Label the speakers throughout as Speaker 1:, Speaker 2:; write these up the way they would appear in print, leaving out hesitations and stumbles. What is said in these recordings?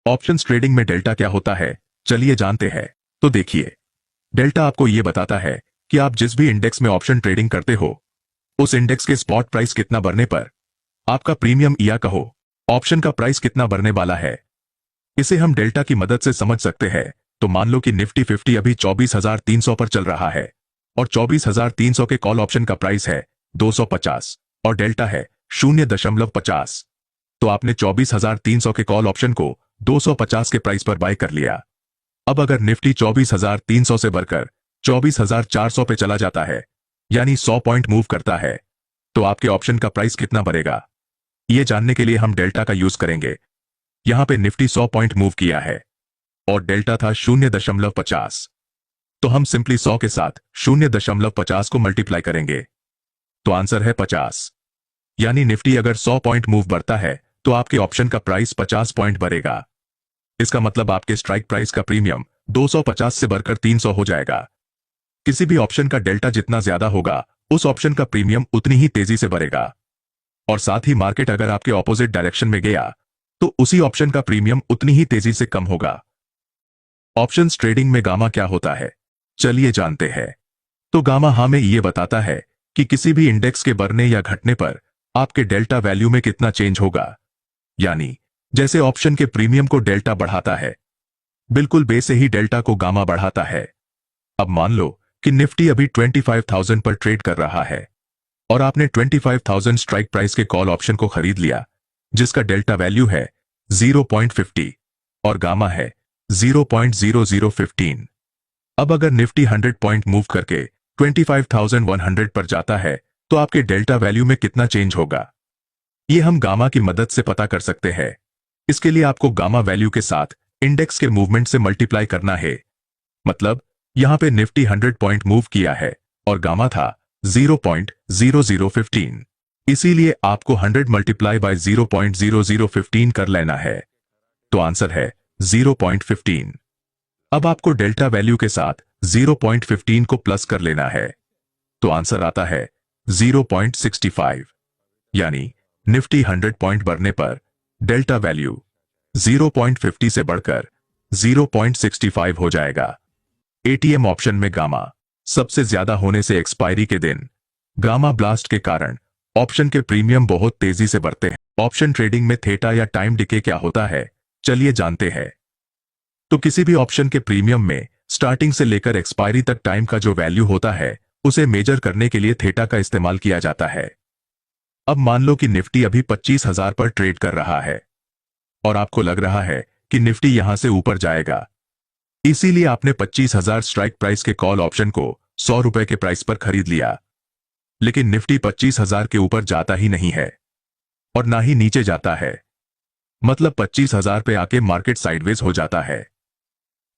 Speaker 1: Options trading में delta क्या होता है, चलिए जानते हैं। तो देखिए, डेल्टा आपको ये बताता है कि आप जिस भी इंडेक्स में ऑप्शन ट्रेडिंग करते हो, उस इंडेक्स के स्पॉट प्राइस कितना बढ़ने पर आपका प्रीमियम या कहो ऑप्शन का प्राइस कितना बढ़ने वाला है। इसे हम डेल्टा की मदद से समझ सकते हैं। तो मान लो कि निफ्टी 50 अभी 24,300 पर चल रहा है और 24,300 के कॉल ऑप्शन का प्राइस है 250 और डेल्टा है 0.50। तो आपने 24,300 के कॉल ऑप्शन को 250 के प्राइस पर बाय कर लिया। अब अगर निफ्टी 24,300 से बढ़कर 24,400 पे चला जाता है, यानी 100 पॉइंट मूव करता है, तो आपके ऑप्शन का प्राइस कितना बढ़ेगा, ये जानने के लिए हम डेल्टा का यूज करेंगे। यहां पे निफ्टी 100 पॉइंट मूव किया है और डेल्टा था 0.50। तो हम सिंपली 100 के साथ 0.50 को मल्टीप्लाई करेंगे, तो आंसर है 50। यानी निफ्टी अगर 100 पॉइंट मूव बढ़ता है तो आपके ऑप्शन का प्राइस 50 पॉइंट बढ़ेगा। इसका मतलब आपके स्ट्राइक प्राइस का प्रीमियम 250 से बढ़कर 300 हो जाएगा। किसी भी ऑप्शन का डेल्टा जितना ज्यादा होगा, उस ऑप्शन का प्रीमियम उतनी ही तेजी से बढ़ेगा। और साथ ही मार्केट अगर आपके ऑपोजिट डायरेक्शन में गया तो उसी ऑप्शन का प्रीमियम उतनी ही तेजी से कम होगा। ऑप्शंस ट्रेडिंग में गामा क्या होता है, चलिए जानते हैं। तो गामा हमें यह बताता है कि किसी भी इंडेक्स के बढ़ने या घटने पर आपके डेल्टा वैल्यू में कितना चेंज होगा। यानी जैसे ऑप्शन के प्रीमियम को डेल्टा बढ़ाता है, बिल्कुल वैसे ही डेल्टा को गामा बढ़ाता है। अब मान लो कि निफ्टी अभी 25,000 पर ट्रेड कर रहा है और आपने 25,000 स्ट्राइक प्राइस के कॉल ऑप्शन को खरीद लिया, जिसका डेल्टा वैल्यू है 0.50 और गामा है 0.0015। अब अगर निफ्टी 100 पॉइंट मूव करके 25,100 पर जाता है तो आपके डेल्टा वैल्यू में कितना चेंज होगा, ये हम गामा की मदद से पता कर सकते हैं। इसके लिए आपको गामा वैल्यू के साथ इंडेक्स के मूवमेंट से मल्टीप्लाई करना है। मतलब यहां पे निफ्टी 100 पॉइंट मूव किया है और गामा था 0.0015, इसीलिए आपको 100 मल्टीप्लाई बाय 0.0015 कर लेना है। तो आंसर है 0.15। अब आपको डेल्टा वैल्यू के साथ 0.15 को प्लस कर लेना है, तो आंसर आता है 0.65। यानी निफ्टी 100 पॉइंट बढ़ने पर डेल्टा वैल्यू 0.50 से बढ़कर 0.65 हो जाएगा। एटीएम ऑप्शन में गामा सबसे ज्यादा होने से एक्सपायरी के दिन गामा ब्लास्ट के कारण ऑप्शन के प्रीमियम बहुत तेजी से बढ़ते हैं। ऑप्शन ट्रेडिंग में थीटा या टाइम डिके क्या होता है, चलिए जानते हैं। तो किसी भी ऑप्शन के प्रीमियम में स्टार्टिंग से लेकर एक्सपायरी तक टाइम का जो वैल्यू होता है, उसे मेजर करने के लिए थीटा का इस्तेमाल किया जाता है। अब मान लो कि निफ्टी अभी 25,000 पर ट्रेड कर रहा है और आपको लग रहा है कि निफ्टी यहां से ऊपर जाएगा, इसीलिए आपने 25,000 स्ट्राइक प्राइस के कॉल ऑप्शन को 100 रुपए के प्राइस पर खरीद लिया। लेकिन निफ्टी 25,000 के ऊपर जाता ही नहीं है और ना ही नीचे जाता है, मतलब 25,000 पे आके मार्केट साइडवेज हो जाता है।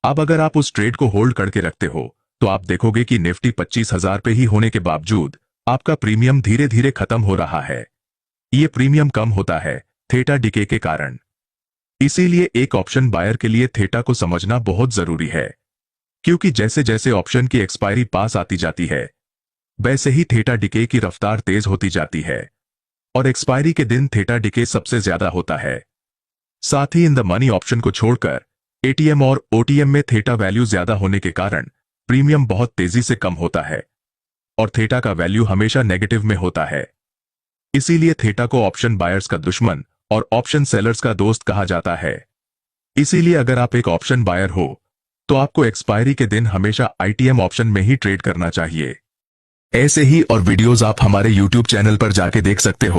Speaker 1: अब अगर आप उस ट्रेड को होल्ड करके रखते हो तो आप देखोगे कि निफ्टी 25,000 पे ही होने के बावजूद आपका प्रीमियम धीरे धीरे खत्म हो रहा है। ये प्रीमियम कम होता है थीटा डिके के कारण। इसीलिए एक ऑप्शन बायर के लिए थीटा को समझना बहुत जरूरी है, क्योंकि जैसे जैसे ऑप्शन की एक्सपायरी पास आती जाती है, वैसे ही थीटा डिके की रफ्तार तेज होती जाती है और एक्सपायरी के दिन थीटा डिके सबसे ज्यादा होता है। साथ ही इन द मनी ऑप्शन को छोड़कर एटीएम और ओटीएम में थीटा वैल्यू ज्यादा होने के कारण प्रीमियम बहुत तेजी से कम होता है और थीटा का वैल्यू हमेशा नेगेटिव में होता है। इसीलिए थीटा को ऑप्शन बायर्स का दुश्मन और ऑप्शन सेलर्स का दोस्त कहा जाता है। इसीलिए अगर आप एक ऑप्शन बायर हो तो आपको एक्सपायरी के दिन हमेशा आईटीएम ऑप्शन में ही ट्रेड करना चाहिए। ऐसे ही और वीडियोस आप हमारे YouTube चैनल पर जाके देख सकते हो।